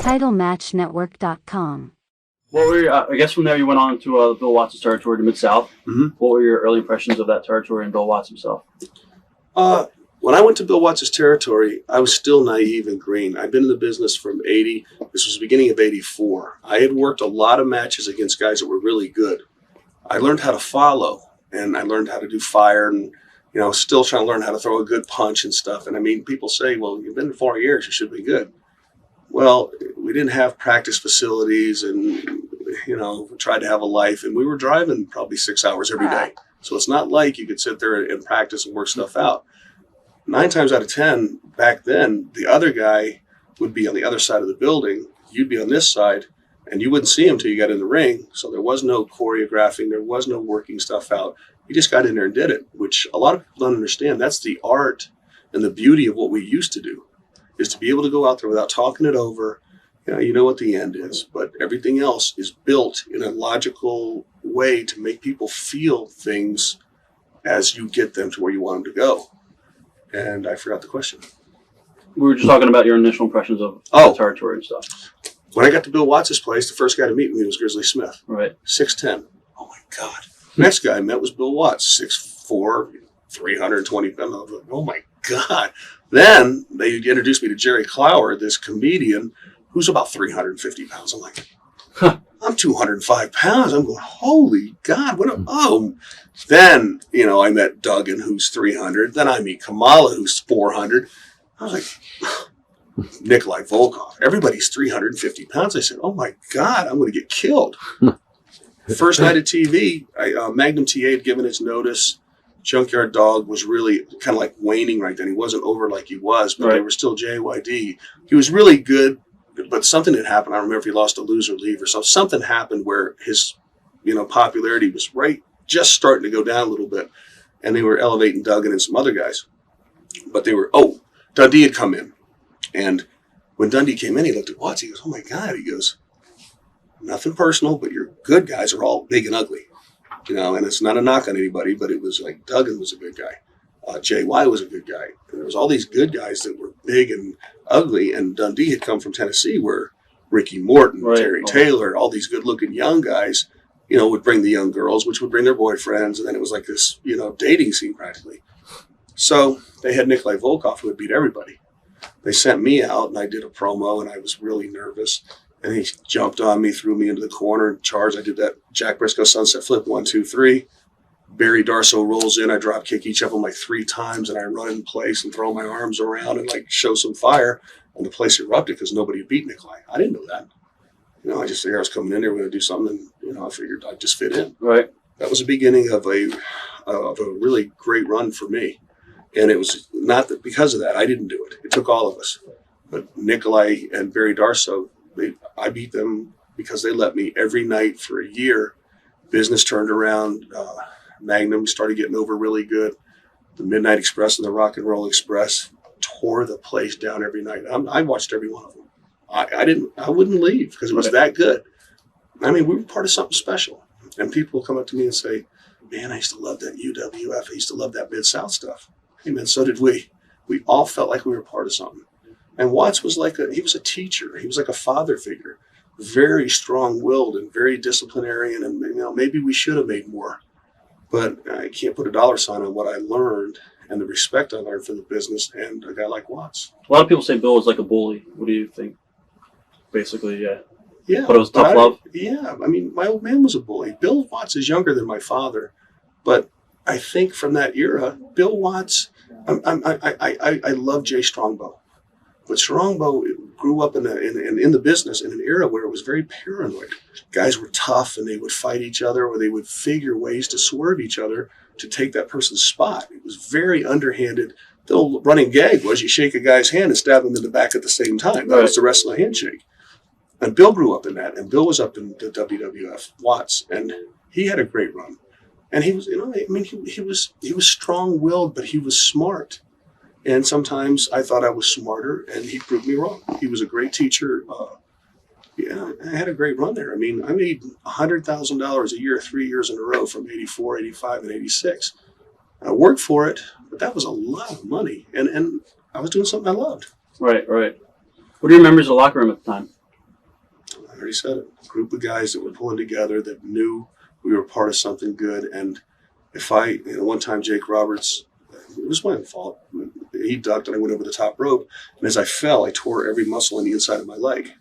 TitleMatchNetwork.com. What were I guess from there you went on to Bill Watts' territory, to Mid-South. Mm-hmm. What were your early impressions of that territory and Bill Watts himself? When I went to Bill Watts' territory, I was still naive and green. I'd been in the business from 80. This was the beginning of 84. I had worked a lot of matches against guys that were really good. I learned how to follow, and I learned how to do fire, and still trying to learn how to throw a good punch and stuff. And I mean, people say, well, you've been 4 years, you should be good. Well, we didn't have practice facilities, and we tried to have a life, and we were driving probably 6 hours every day. So it's not like you could sit there and practice and work stuff out. 9 times out of 10, back then, the other guy would be on the other side of the building. You'd be on this side, and you wouldn't see him until you got in the ring. So there was no choreographing. There was no working stuff out. You just got in there and did it, which a lot of people don't understand. That's the art and the beauty of what we used to do, is to be able to go out there without talking it over. You know what the end is, but everything else is built in a logical way to make people feel things as you get them to where you want them to go. And I forgot the question. We were just talking about your initial impressions of the territory and stuff. When I got to Bill Watts' place, the first guy to meet me was Grizzly Smith. Right. 6'10". Oh, my God. Next guy I met was Bill Watts, 6'4", 320 pounds. I was like, oh, my God. Then they introduced me to Jerry Clower, this comedian who's about 350 pounds. I'm like, I'm 205 pounds. I'm going, holy God, Then, I met Duggan, who's 300. Then I meet Kamala, who's 400. I was like, Nikolai Volkov. Everybody's 350 pounds. I said, oh my God, I'm going to get killed. First night of TV, Magnum TA had given its notice. Junkyard Dog was really kind of like waning right then. He wasn't over like he was, but They were still JYD. He was really good. But something had happened. I don't remember if he lost a lose or leave or something. Something happened where his, popularity was just starting to go down a little bit. And they were elevating Duggan and some other guys. But Dundee had come in. And when Dundee came in, he looked at Watts. He goes, oh my God. He goes, nothing personal, but your good guys are all big and ugly. And it's not a knock on anybody, but it was like Duggan was a good guy. JY was a good guy. And there was all these good guys that were big and ugly, and Dundee had come from Tennessee where Ricky Morton, Terry Taylor, all these good-looking young guys, would bring the young girls, which would bring their boyfriends, and then it was like this, dating scene practically. So they had Nikolai Volkov, who would beat everybody. They sent me out, and I did a promo, and I was really nervous, and he jumped on me, threw me into the corner, and charged. I did that Jack Briscoe sunset flip, 1, 2, 3. Barry Darso rolls in. I drop kick each of them like 3 times, and I run in place and throw my arms around and show some fire. And the place erupted because nobody beat Nikolai. I didn't know that. I just figured I was coming in there, we're going to do something, and I figured I'd just fit in. Right. That was the beginning of a really great run for me. And it was not that because of that. I didn't do it. It took all of us. But Nikolai and Barry Darso, I beat them because they let me every night for a year. Business turned around. Magnum started getting over really good. The Midnight Express and the Rock and Roll Express tore the place down every night. I watched every one of them. I wouldn't leave because it was that good. I mean, we were part of something special. And people will come up to me and say, man, I used to love that UWF. I used to love that Mid-South stuff. Hey, man, so did we. We all felt like we were part of something. And Watts was he was a teacher. He was like a father figure. Very strong-willed and very disciplinarian. And, maybe we should have made more. But I can't put a dollar sign on what I learned and the respect I learned for the business and a guy like Watts. A lot of people say Bill was like a bully. What do you think? Basically, yeah. Yeah. But it was tough love? Yeah. I mean, my old man was a bully. Bill Watts is younger than my father. But I think from that era, Bill Watts, I love Jay Strongbow. But Strongbow grew up in the business in an era where it was very paranoid. Guys were tough and they would fight each other, or they would figure ways to swerve each other to take that person's spot. It was very underhanded. The old running gag was you shake a guy's hand and stab him in the back at the same time. That was the wrestler handshake. And Bill grew up in that, and Bill was up in the WWF, Watts, and he had a great run. And he was, he was strong-willed, but he was smart. And sometimes I thought I was smarter, and he proved me wrong. He was a great teacher. I had a great run there. I mean, I made $100,000 a year 3 years in a row from 84, 85, and 86. I worked for it, but that was a lot of money. And I was doing something I loved. Right. What are your memories of the locker room at the time? already said it. A group of guys that were pulling together that knew we were part of something good. And if one time Jake Roberts, it was my own fault. He ducked and I went over the top rope. And as I fell, I tore every muscle on the inside of my leg.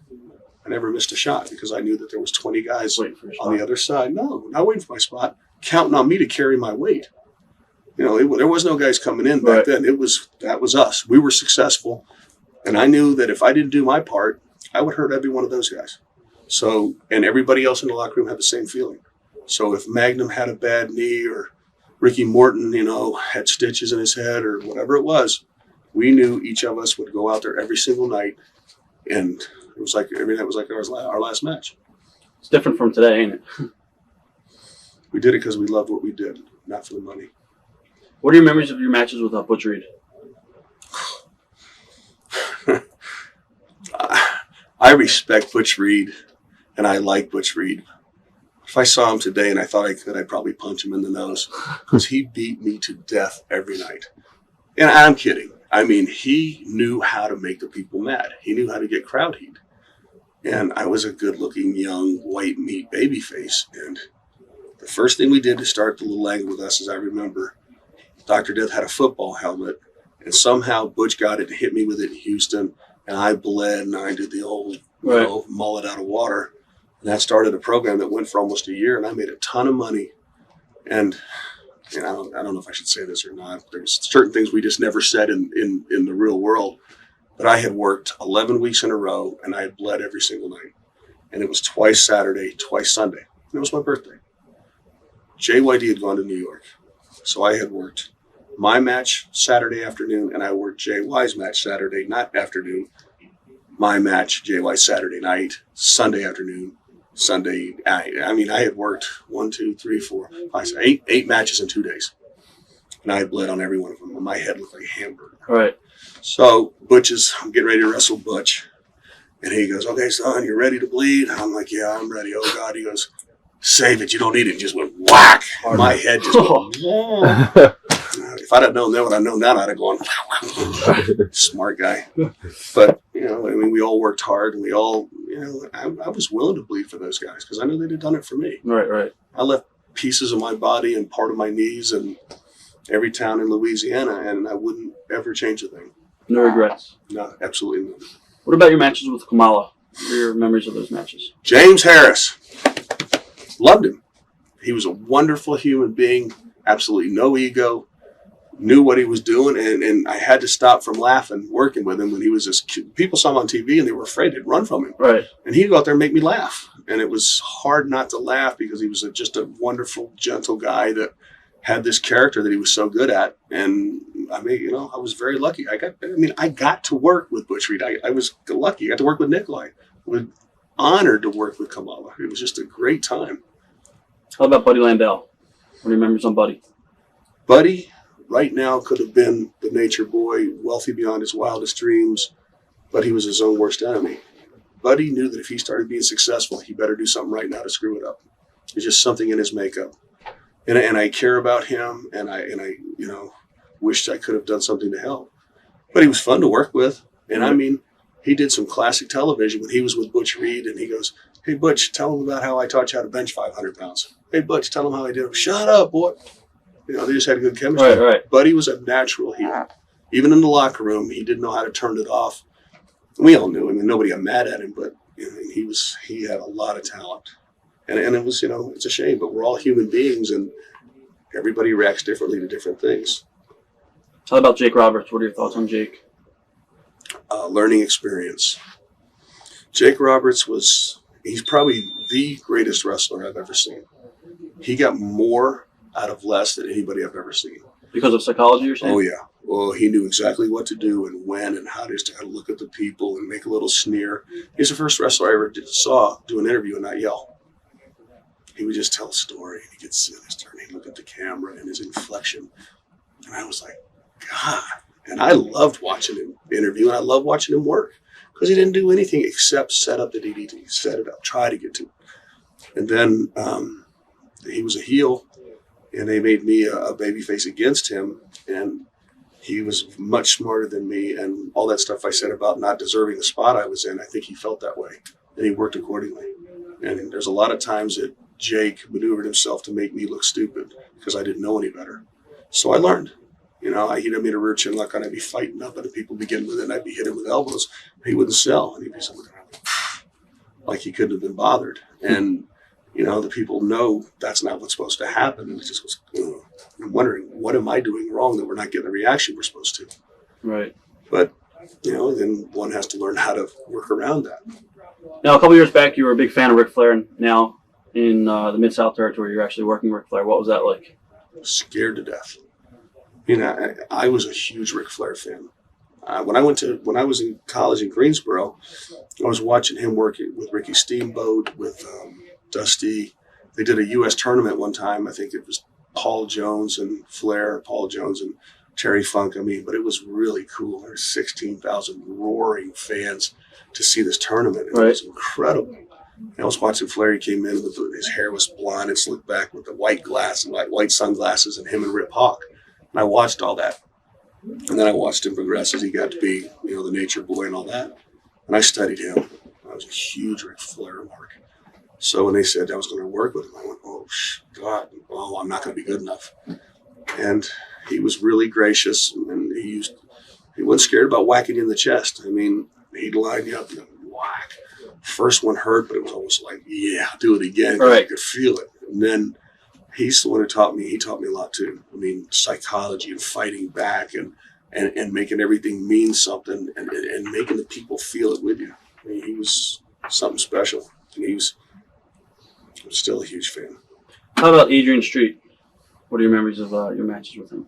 I never missed a shot because I knew that there was 20 guys on the other side. No, not waiting for my spot, counting on me to carry my weight. There was no guys coming in back then. That was us. We were successful. And I knew that if I didn't do my part, I would hurt every one of those guys. So, and everybody else in the locker room had the same feeling. So if Magnum had a bad knee or Ricky Morton, had stitches in his head or whatever it was, we knew each of us would go out there every single night. And it was like every night was like our last match. It's different from today, ain't it? We did it because we loved what we did, not for the money. What are your memories of your matches with Butch Reed? I respect Butch Reed, and I like Butch Reed. If I saw him today and I thought I could, I'd probably punch him in the nose because he beat me to death every night. And I'm kidding. I mean, he knew how to make the people mad. He knew how to get crowd heat. And I was a good-looking, young, white meat baby face. And the first thing we did to start the little angle with us, as I remember, Dr. Death had a football helmet, and somehow Butch got it and hit me with it in Houston, and I bled, and I did the old mullet out of water. And that started a program that went for almost a year, and I made a ton of money. And I don't know if I should say this or not. There's certain things we just never said in the real world. But I had worked 11 weeks in a row, and I had bled every single night. And it was twice Saturday, twice Sunday. And it was my birthday. JYD had gone to New York. So I had worked my match Saturday afternoon, and I worked JY's match Saturday night afternoon. My match, JY Saturday night, Sunday afternoon, Sunday. I had worked 1, 2, 3, 4, 5, 6, 8 matches in 2 days. And I had bled on every one of them. My head looked like a hamburger. All right. So I'm getting ready to wrestle Butch. And he goes, "Okay, son, you ready to bleed?" I'm like, "Yeah, I'm ready." "Oh, God." He goes, "Save it. You don't need it." And just went whack. My head just went, if I'd have known then what I'd known now, I'd have gone, smart guy. But, we all worked hard, and we all, I was willing to bleed for those guys because I knew they'd have done it for me. Right. I left pieces of my body and part of my knees and every town in Louisiana, and I wouldn't ever change a thing. No regrets? No, absolutely not. What about your matches with Kamala? What are your memories of those matches? James Harris. Loved him. He was a wonderful human being, absolutely no ego, knew what he was doing, and I had to stop from laughing working with him when he was this cute. People saw him on TV and they were afraid they'd run from him. Right. And he'd go out there and make me laugh. And it was hard not to laugh because he was just a wonderful, gentle guy that had this character that he was so good at. And I was very lucky. I got to work with Butch Reed. I was lucky. I got to work with Nikolai. I was honored to work with Kamala. It was just a great time. How about Buddy Landell? What are your memories on Buddy? Buddy, right now, could have been the nature boy, wealthy beyond his wildest dreams, but he was his own worst enemy. Buddy knew that if he started being successful, he better do something right now to screw it up. There's just something in his makeup. And I care about him, and I wished I could have done something to help. But he was fun to work with. And he did some classic television when he was with Butch Reed, and he goes, "Hey, Butch, tell him about how I taught you how to bench 500 pounds. Hey, Butch, tell him how I did it." "Shut up, boy." They just had a good chemistry. Right. Buddy was a natural heel. Even in the locker room, he didn't know how to turn it off. We all knew him, and nobody got mad at him, but he had a lot of talent. And it was, it's a shame, but we're all human beings, and everybody reacts differently to different things. How about Jake Roberts? What are your thoughts on Jake? Learning experience. Jake Roberts he's probably the greatest wrestler I've ever seen. He got more out of less than anybody I've ever seen. Because of psychology, you're saying? Oh, yeah. Well, he knew exactly what to do and when and how to look at the people and make a little sneer. He's the first wrestler I ever saw do an interview and not yell. He would just tell a story, and he'd get in his turn. He'd look at the camera and his inflection. And I was like, God. And I loved watching him interview, and I loved watching him work because he didn't do anything except set up the DDT, set it up, try to get to it. And then he was a heel, and they made me a babyface against him, and he was much smarter than me, and all that stuff I said about not deserving the spot I was in, I think he felt that way. and he worked accordingly. And there's a lot of times that Jake maneuvered himself to make me look stupid because I didn't know any better. So I learned. He'd have me a rear chin lock, and I'd be fighting up, and people begin with it, and I'd be hitting with elbows. He wouldn't sell, and he'd be something like he couldn't have been bothered. And the people know that's not what's supposed to happen, and it just was. I'm wondering, what am I doing wrong that we're not getting the reaction we're supposed to? Right. But then one has to learn how to work around that. Now, a couple years back, you were a big fan of Ric Flair, and now in the Mid-South territory, you're actually working Ric Flair. What was that like? Scared to death. I was a huge Ric Flair fan. When I was in college in Greensboro, I was watching him work with Ricky Steamboat, with Dusty. They did a U.S. tournament one time. I think it was Paul Jones and Flair, Paul Jones and Terry Funk. But it was really cool. There were 16,000 roaring fans to see this tournament. It was incredible. I was watching Flair. He came in with his hair was blonde and slicked back with the white sunglasses, and him and Rip Hawk. And I watched all that. And then I watched him progress as he got to be, the nature boy and all that. And I studied him. I was a huge Ric Flair mark. So when they said I was going to work with him, I went, oh, God, I'm not going to be good enough. And he was really gracious, and he wasn't scared about whacking you in the chest. He'd line you up and whack. First one hurt, but it was almost like, yeah, do it again. Right. I could feel it. And then he's the one who taught me. He taught me a lot too. Psychology and fighting back and making everything mean something and making the people feel it with you. He was something special. And I'm still a huge fan. How about Adrian Street? What are your memories of your matches with him?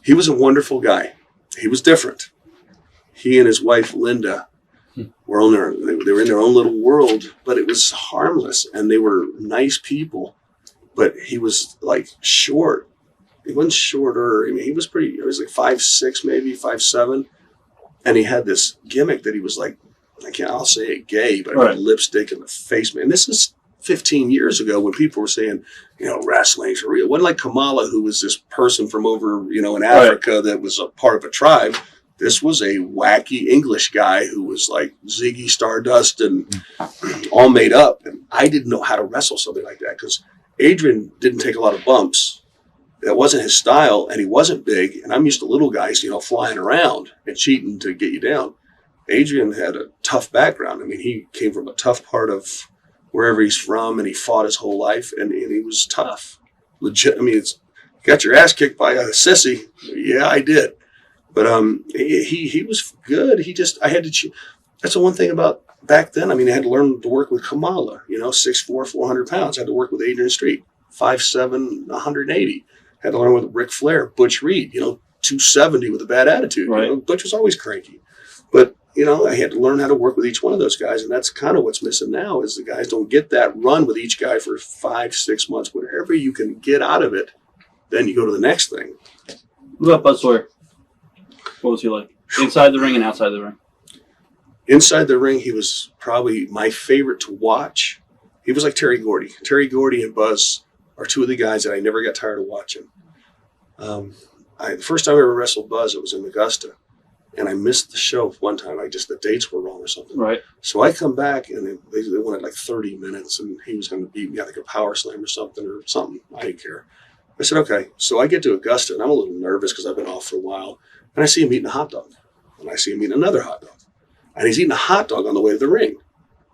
He was a wonderful guy. He was different. He and his wife Linda were they were in their own little world, but it was harmless, and they were nice people. But he was like short. He wasn't shorter. He was pretty. He was like 5'6", maybe 5'7", and he had this gimmick that he was like, I'll say it gay, but right. Lipstick and the face, man. This is 15 years ago when people were saying, wrestling's real. It wasn't like Kamala, who was this person from over, in Africa that was a part of a tribe. This was a wacky English guy who was like Ziggy Stardust and all made up. And I didn't know how to wrestle something like that because Adrian didn't take a lot of bumps. That wasn't his style, and he wasn't big. And I'm used to little guys, flying around and cheating to get you down. Adrian had a tough background. He came from a tough part of wherever he's from, and he fought his whole life, and he was tough. Legit. It's got your ass kicked by a sissy. Yeah, I did. But he was good. I had to. That's the one thing about back then. I had to learn to work with Kamala. 6'4", 400 pounds. I had to work with Adrian Street, 5'7", 180. Had to learn with Ric Flair, Butch Reed. 270 with a bad attitude. Right. Butch was always cranky. But I had to learn how to work with each one of those guys, and that's kind of what's missing now. Is the guys don't get that run with each guy for 5-6 months. Whatever you can get out of it, then you go to the next thing. What about Bud Sawyer? What was he like? Inside the ring and outside the ring? Inside the ring, he was probably my favorite to watch. He was like Terry Gordy. Terry Gordy and Buzz are two of the guys that I never got tired of watching. The first time I ever wrestled Buzz, it was in Augusta. And I missed the show one time. The dates were wrong or something. Right. So I come back, and they wanted like 30 minutes, and he was going to beat me, I think, a power slam or something. I didn't care. I said, okay. So I get to Augusta, and I'm a little nervous because I've been off for a while. And I see him eating a hot dog. And I see him eating another hot dog. And he's eating a hot dog on the way to the ring.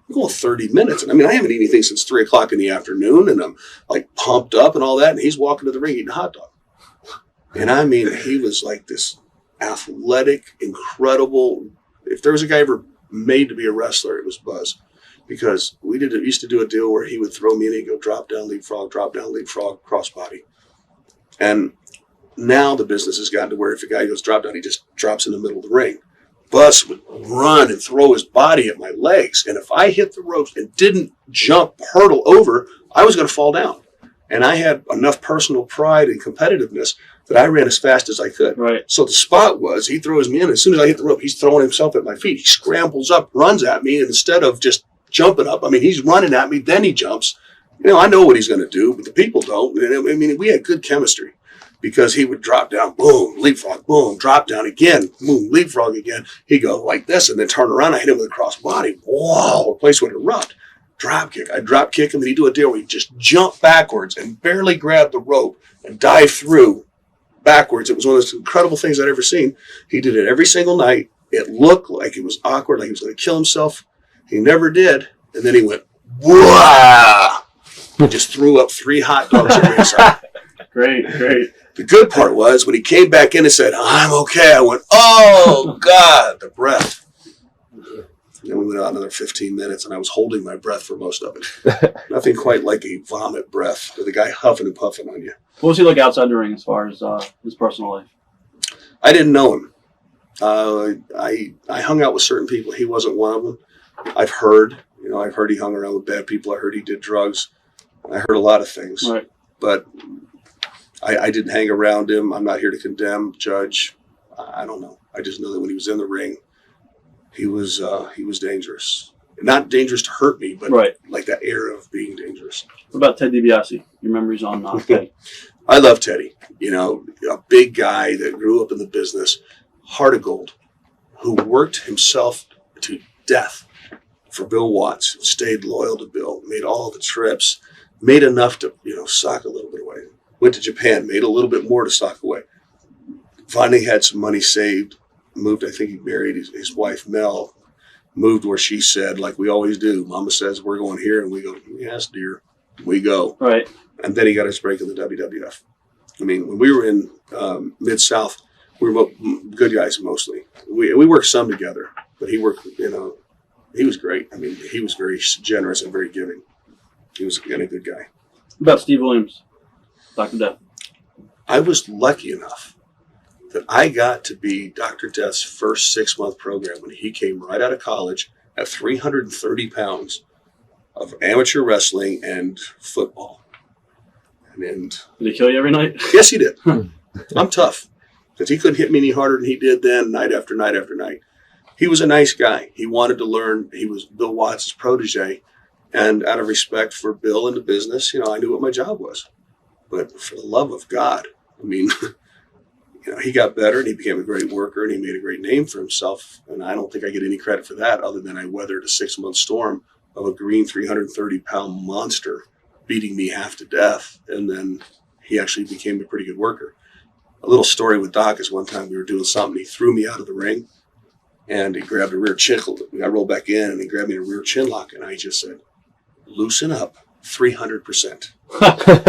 I'm going 30 minutes. And I haven't eaten anything since 3 o'clock in the afternoon, and I'm like pumped up and all that. And he's walking to the ring eating a hot dog. And he was like this athletic, incredible. If there was a guy ever made to be a wrestler, it was Buzz. Because we used to do a deal where he would throw me and he'd go drop down, leapfrog, crossbody. And now the business has gotten to where if a guy goes drop down, he just drops in the middle of the ring. Buzz would run and throw his body at my legs. And if I hit the ropes and didn't hurdle over, I was going to fall down. And I had enough personal pride and competitiveness that I ran as fast as I could. Right. So the spot was, he throws me in. As soon as I hit the rope, he's throwing himself at my feet. He scrambles up, runs at me, and instead of just jumping up, he's running at me, then he jumps. I know what he's going to do, but the people don't. We had good chemistry. because he would drop down, boom, leapfrog, boom, drop down again, boom, leapfrog again. He'd go like this and then turn around. I hit him with a cross body. Whoa, the place would erupt. Drop kick. I'd drop kick him and he'd do a deal where he'd just jump backwards and barely grab the rope and dive through backwards. It was one of those incredible things I'd ever seen. He did it every single night. It looked like it was awkward, like he was going to kill himself. He never did. And then he went, whoa! And just threw up 3 hot dogs at ringside. Great. The good part was when he came back in and said, I'm okay, I went, oh, God, the breath. And then we went out another 15 minutes, and I was holding my breath for most of it. Nothing quite like a vomit breath with a guy huffing and puffing on you. What was he like outside the ring as far as his personal life? I didn't know him. I hung out with certain people. He wasn't one of them. I've heard he hung around with bad people. I heard he did drugs. I heard a lot of things. Right. But I didn't hang around him. I'm not here to condemn, judge. I don't know. I just know that when he was in the ring, he was dangerous. Not dangerous to hurt me, but right. Like that era of being dangerous. What about Ted DiBiase? Your memories on Teddy? I love Teddy. A big guy that grew up in the business, heart of gold, who worked himself to death for Bill Watts, stayed loyal to Bill, made all the trips, made enough to, sock a little bit away. Went to Japan, made a little bit more to sock away. Finally had some money saved, moved, I think he married his wife, Mel, moved where she said, like we always do, Mama says, we're going here, and we go, yes, dear, we go. Right. And then he got his break in the WWF. I mean, when we were in Mid-South, we were good guys mostly. We worked some together, but he worked, he was great. I mean, he was very generous and very giving. He was, again, a good guy. What about Steve Williams, Dr. Death? I was lucky enough that I got to be Dr. Death's first 6-month program when he came right out of college at 330 pounds of amateur wrestling and football. And did he kill you every night? Yes, he did. I'm tough. Because he couldn't hit me any harder than he did then, night after night after night. He was a nice guy. He wanted to learn. He was Bill Watts' protege. And out of respect for Bill and the business, I knew what my job was. But for the love of God, I mean, he got better and he became a great worker and he made a great name for himself. And I don't think I get any credit for that other than I weathered a 6-month storm of a green 330-pound monster beating me half to death. And then he actually became a pretty good worker. A little story with Doc is one time we were doing something. He threw me out of the ring and he grabbed a rear chin. I rolled back in and he grabbed me a rear chin lock. And I just said, loosen up 300%.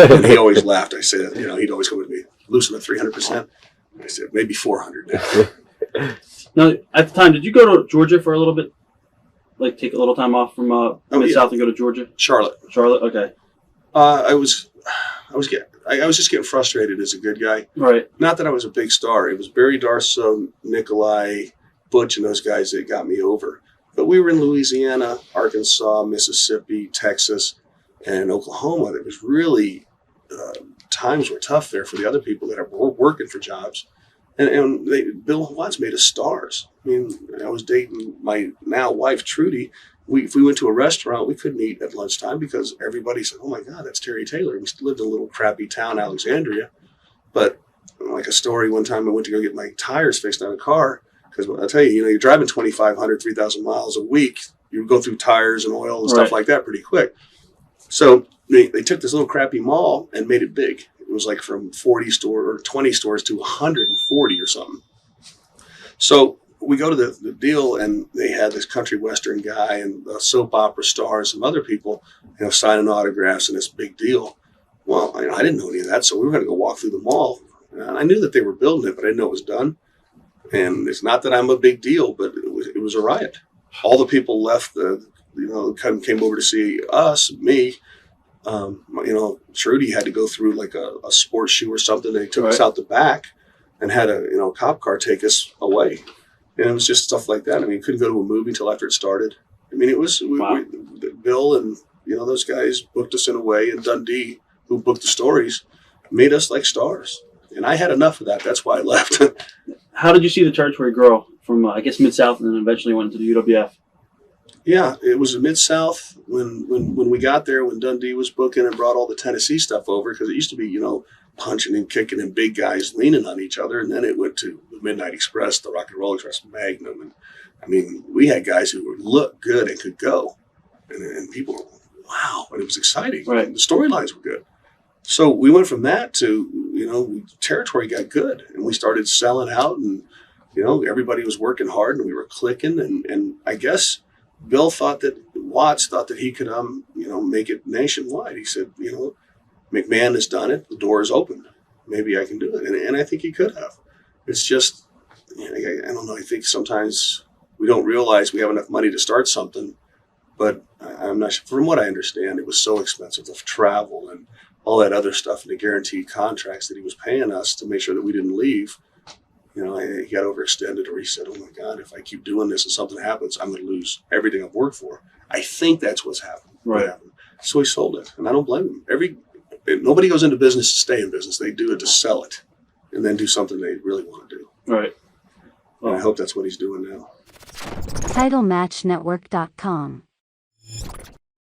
And he always laughed. I said, he'd always come with me, loosen up 300%. I said, maybe 400 now. Now, at the time, did you go to Georgia for a little bit? Like take a little time off from Mid-South and go to Georgia? Charlotte, okay. I was just getting frustrated as a good guy. Right. Not that I was a big star. It was Barry Darso, Nikolai, Butch, and those guys that got me over. But we were in Louisiana, Arkansas, Mississippi, Texas, and Oklahoma. It was really times were tough there for the other people that were working for jobs. And Bill Watts made us stars. I mean, I was dating my now wife, Trudy. If we went to a restaurant, we couldn't eat at lunchtime because everybody said, oh, my God, that's Terry Taylor. We lived in a little crappy town, Alexandria. But like a story, one time I went to go get my tires fixed on a car. Because I'll tell you, you're driving 2,500, 3,000 miles a week. You go through tires and oil and stuff like that pretty quick. So they took this little crappy mall and made it big. It was like from 40 or 20 stores to 140 or something. So we go to the deal, and they had this country western guy and a soap opera star and some other people, signing autographs and this big deal. Well, I didn't know any of that, so we were going to go walk through the mall. And I knew that they were building it, but I didn't know it was done. And it's not that I'm a big deal, but it was a riot. All the people left, came over to see us, me. Trudy had to go through like a sports shoe or something. They took us out the back and had a cop car take us away. And it was just stuff like that. I mean, couldn't go to a movie until after it started. I mean, it was Bill and those guys booked us in a way, and Dundee, who booked the stories, made us like stars. And I had enough of that. That's why I left. How did you see the territory grow from, Mid-South and then eventually went into the UWF? Yeah, it was in Mid-South when we got there, when Dundee was booking and brought all the Tennessee stuff over, because it used to be, punching and kicking and big guys leaning on each other. And then it went to the Midnight Express, the Rock and Roll Express, Magnum. And I mean, we had guys who looked good and could go. And people were, wow. And it was exciting. Right. And the storylines were good. So we went from that to, territory got good. And we started selling out. And, everybody was working hard and we were clicking. And I guess Bill Watts thought that he could, make it nationwide. He said, McMahon has done it. The door is open. Maybe I can do it. And I think he could have. It's just, I don't know. I think sometimes we don't realize we have enough money to start something. But I'm not sure. From what I understand, it was so expensive, the travel and all that other stuff and the guaranteed contracts that he was paying us to make sure that we didn't leave. He got overextended, or he said, oh, my God, if I keep doing this and something happens, I'm going to lose everything I've worked for. I think that's what's happened. Right. So he sold it, and I don't blame him. Nobody goes into business to stay in business. They do it to sell it and then do something they really want to do. Right. And I hope that's what he's doing now. TitleMatchNetwork.com